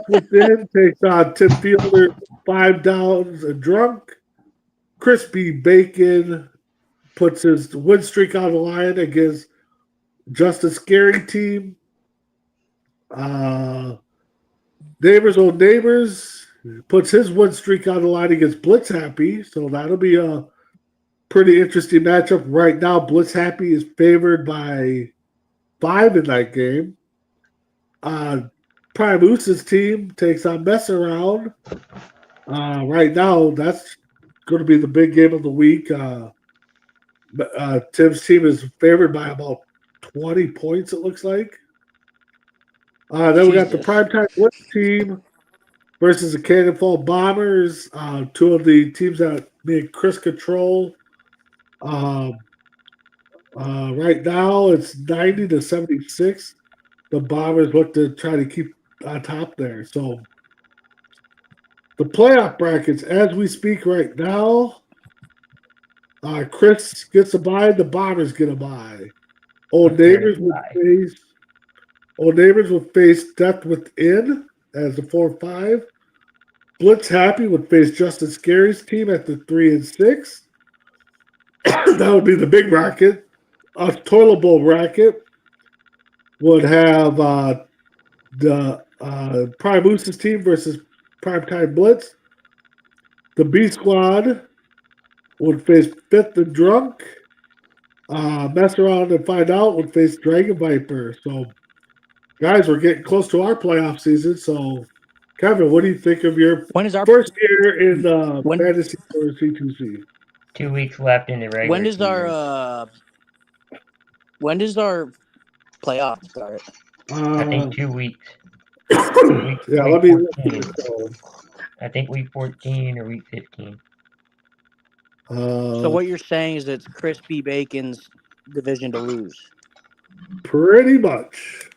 Within takes on Tim Fielder, 5 downs and drunk. Crispy Bacon puts his win streak on the line against Justice Scary Team. Neighbors Old Neighbors puts his win streak on the line against Blitz Happy. So that'll be a pretty interesting matchup. Right now, Blitz Happy is favored by 5 in that game. Prime Moose's team takes on Mess Around. Right now, that's going to be the big game of the week. Tim's team is favored by about 20 points, it looks like. Then we got the PrimeTime Blitz team versus the Cannon Fall Bombers, 2 of the teams that me and Chris control. Right now, it's 90-76. The Bombers look to try to keep on top there. So the playoff brackets, as we speak right now, Chris gets a bye. The Bombers get a bye. Old Neighbors would face Death Within as the 4-5. Blitz Happy would face Justin Scary's team at the 3 and 6. That would be the big bracket. A toilet bowl bracket would have the Prime Moose's team versus PrimeTime Blitz. The B Squad would face Fifth and Drunk. Mess Around and Find Out would face Dragon Viper. So, guys, we're getting close to our playoff season. So, Kevin, what do you think of your first year in Fantasy for C2C? 2 weeks left in the regular season. When does our playoff start? I think 2 weeks. Yeah, let me look. I think week 14 or week 15. So what you're saying is it's Crispy Bacon's division to lose. Pretty much.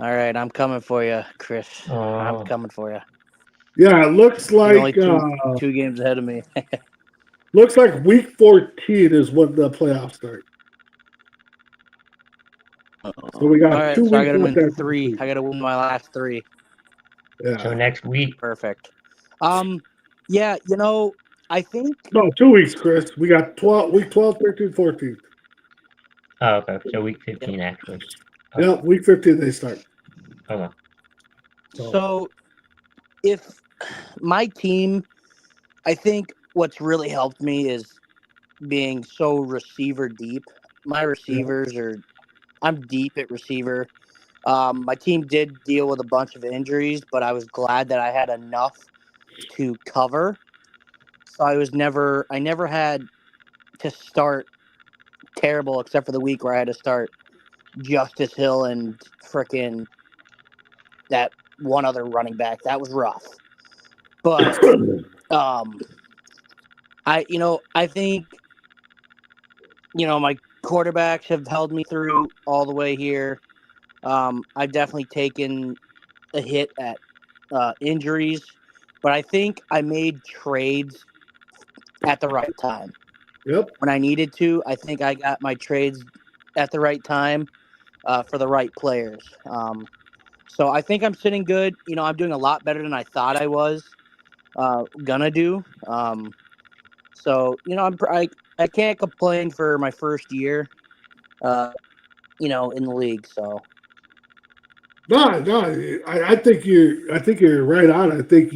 All right, I'm coming for you, Chris. I'm coming for you. Yeah, it looks like You're only 2 games ahead of me. Looks like week 14 is when the playoffs start. So we got all right, 2 weeks. So I got to win 3. I got to win my last 3. Yeah. So next week. Perfect. Yeah, I think. No, 2 weeks, Chris. We got week 12, 13, 14. Oh, okay. So week 15, actually. Okay. Yeah, week 15 they start. Okay. So if my team, I think what's really helped me is being so receiver deep. My receivers I'm deep at receiver. My team did deal with a bunch of injuries, but I was glad that I had enough to cover. So I never had to start terrible except for the week where I had to start Justice Hill and frickin' that one other running back. That was rough. But I think my quarterbacks have held me through all the way here. I've definitely taken a hit at injuries, but I think I made trades at the right time. Yep. When I needed to, I think I got my trades at the right time for the right players. So I think I'm sitting good. I'm doing a lot better than I thought I was gonna do. So I can't complain for my first year, in the league. So No, I think you're right on. I think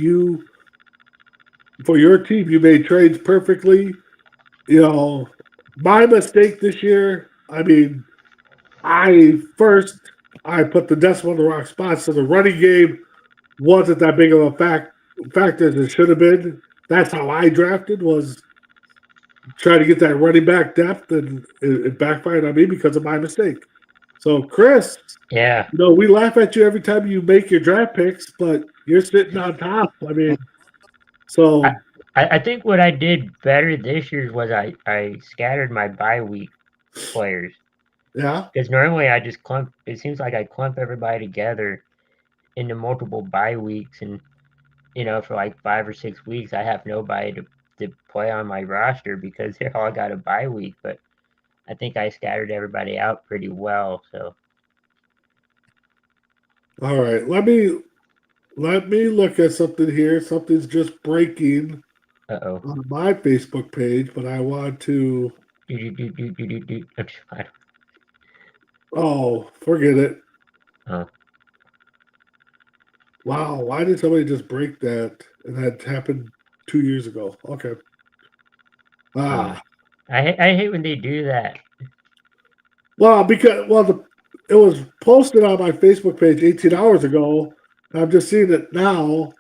for your team, you made trades perfectly. My mistake this year. I mean, I put the decimal in the wrong spot, so the running game wasn't that big of a factor as it should have been. That's how I drafted, was trying to get that running back depth, and it backfired on me because of my mistake. So, Chris, Yeah. we laugh at you every time you make your draft picks, but you're sitting on top. I mean, so I think what I did better this year was I scattered my bye week players. yeah. Because normally I just clump. It seems like I clump everybody together into multiple bye weeks, and for like 5 or 6 weeks, I have nobody to play on my roster because they all got a bye week. But I think I scattered everybody out pretty well. So All right. Let me look at something here. Something's just breaking uh-oh. on my Facebook page, but I want to. I'm just fine. Oh, forget it. Oh. Wow, why did somebody just break that? And that happened 2 years ago. Okay. Ah, I hate when they do that. well, it was posted on my Facebook page 18 hours ago. I'm just seeing it now,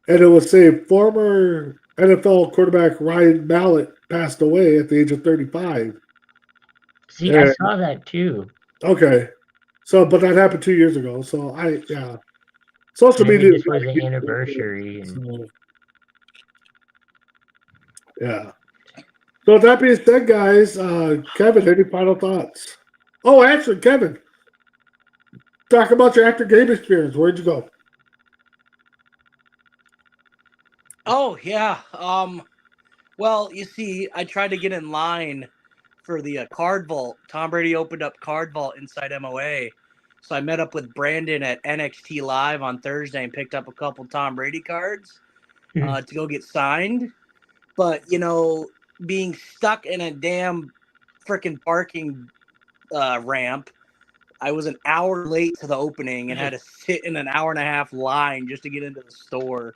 and it was saying former NFL quarterback Ryan Mallett passed away at the age of 35. See, I And, saw that too. okay, so but that happened 2 years ago. So social Maybe media is this was not the good. anniversary, and So, yeah. So with that being said, guys, Kevin, any final thoughts? Oh, actually, Kevin, talk about your after game experience. Where'd you go? Oh yeah. Well, you see, I tried to get in line for the card vault. Tom Brady opened up card vault inside MOA, so I met up with Brandon at NXT Live on Thursday and picked up a couple Tom Brady cards to go get signed. But being stuck in a damn freaking parking ramp, I was an hour late to the opening and had to sit in an hour and a half line just to get into the store.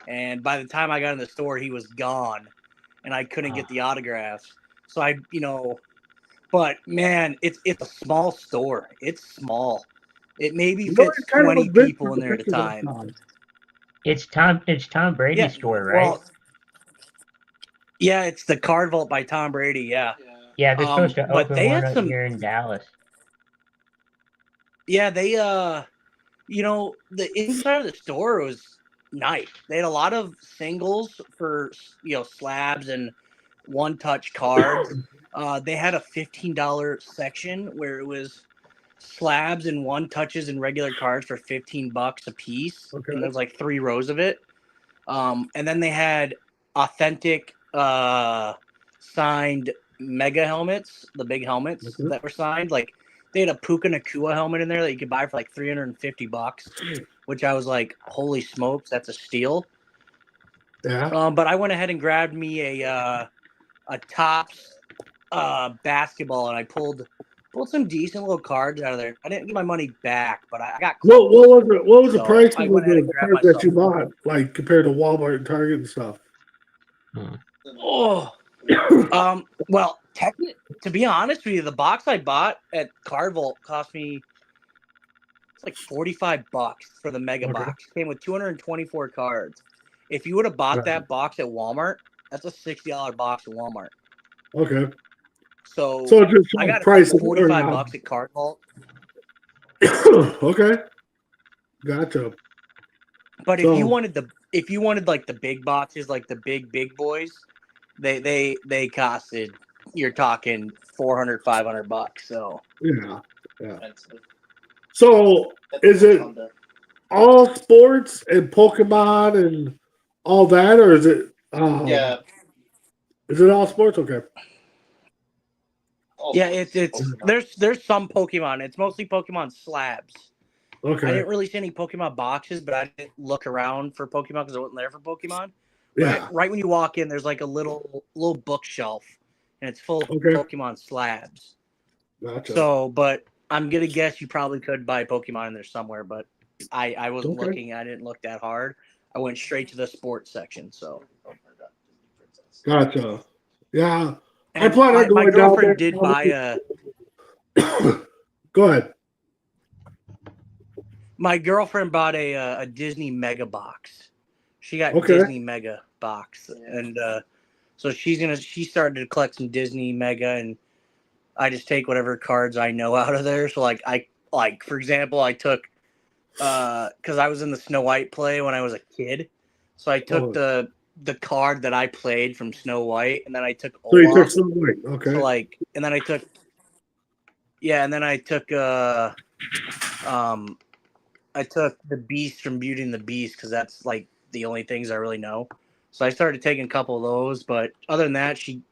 And by the time I got in the store, he was gone, and I couldn't get the autographs. So but man, it's a small store. It's small. It maybe fits It kind of 20 looks big people for in the there at a pictures time. outside. it's Tom Brady's Yeah, store, right? well, yeah, it's the Card Vault by Tom Brady. Yeah. Yeah, they're supposed to But open they one had up some. here in Dallas. Yeah, they the inside of the store was nice. They had a lot of singles for slabs and one-touch cards. They had a $15 section where it was slabs and one touches and regular cards for $15 a piece, Okay. and there's like 3 rows of it. And then they had authentic signed mega helmets, the big helmets that were signed. Like they had a Puka Nakua helmet in there that you could buy for like $350, which I was like, holy smokes, that's a steal. Yeah. But I went ahead and grabbed me a Topps basketball, and I pulled some decent little cards out of there. I didn't get my money back, but I got close. What was the So price I of went ahead and the grabbed cards that myself you a bought, like compared to Walmart and Target and stuff? Oh, well, to be honest with you, the box I bought at Carvault cost me like $45 for the mega Okay. box. It came with 224 cards. If you would have bought that box at Walmart, that's a $60 box at Walmart. Okay. So it's just I got it price for $45 at Carvault. Okay. Gotcha. But if you wanted like the big boxes, like the big boys, they costed, you're talking $400-$500. So Yeah. So is it all sports and Pokemon and all that, or is it? Yeah. Is it all sports? Okay. yeah, it's there's some Pokemon. It's mostly Pokemon slabs. Okay. I didn't really see any Pokemon boxes, but I didn't look around for Pokemon because I wasn't there for Pokemon. Yeah. Right when you walk in, there's like a little bookshelf, and it's full of Pokemon slabs. Gotcha. So, but I'm gonna guess you probably could buy Pokemon in there somewhere, but I wasn't looking. I didn't look that hard. I went straight to the sports section. So, Gotcha. Yeah. I and plan on my going down there. girlfriend did buy a. Go ahead. My girlfriend bought a Disney Mega box. She got Okay. Disney Mega box, and so she started to collect some Disney Mega, and I just take whatever cards I know out of there. So for example, I took because I was in the Snow White play when I was a kid, so I took the card that I played from Snow White, and then I took So you took Olaf. some weight. Okay. So and then I took I took the Beast from Beauty and the Beast because that's like the only things I really know. So I started taking a couple of those, but other than that, she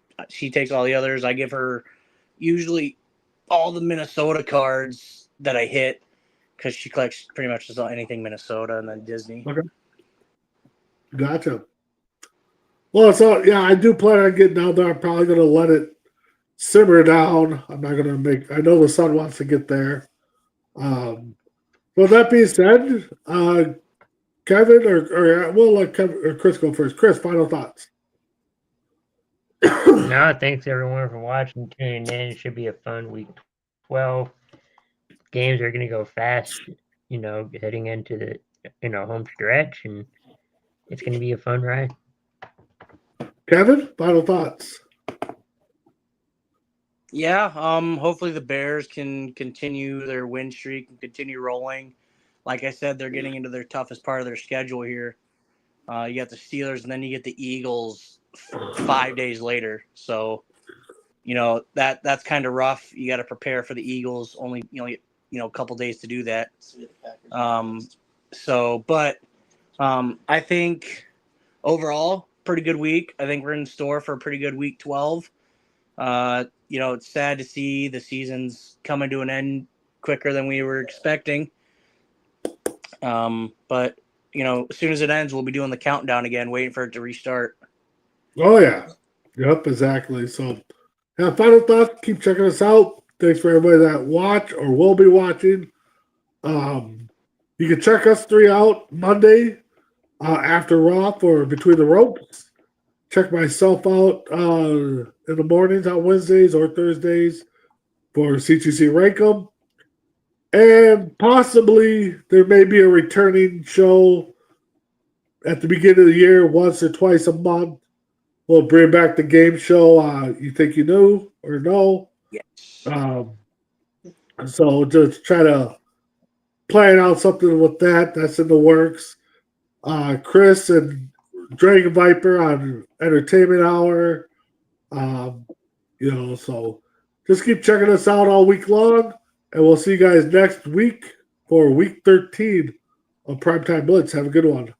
takes all the others. I give her usually all the Minnesota cards that I hit because she collects pretty much just anything Minnesota and then Disney. Okay. Gotcha. Well, so yeah, I do plan on getting down there. I'm probably going to let it simmer down. I'm not going to make. I know the son wants to get there. Well, that being said, Kevin, or we'll let Kevin or Chris go first. Chris, final thoughts. No, thanks everyone for watching, tuning in. It should be a fun week 12. Games are going to go fast, heading into the home stretch, and it's going to be a fun ride. Kevin, final thoughts. Yeah, hopefully the Bears can continue their win streak and continue rolling. Like I said, they're getting into their toughest part of their schedule here. You got the Steelers, and then you get the Eagles 5 days later. So, that's kind of rough. You got to prepare for the Eagles. Only a couple days to do that. I think overall pretty good week. I think we're in store for a pretty good week 12. It's sad to see the season's coming to an end quicker than we were expecting. But as soon as it ends, we'll be doing the countdown again, waiting for it to restart. Oh yeah, yep, exactly. So, final thoughts. Keep checking us out. Thanks for everybody that watch or will be watching. You can check us three out Monday after Raw for Between the Ropes. Check myself out in the mornings on Wednesdays or Thursdays for CTC Rankum. And possibly there may be a returning show at the beginning of the year, once or twice a month. We'll bring back the game show. You think you knew or no? Yes. So just try to plan out something with that. That's in the works. Chris and Dragon Viper on Entertainment Hour. So just keep checking us out all week long, and we'll see you guys next week for week 13 of Primetime Blitz. Have a good one.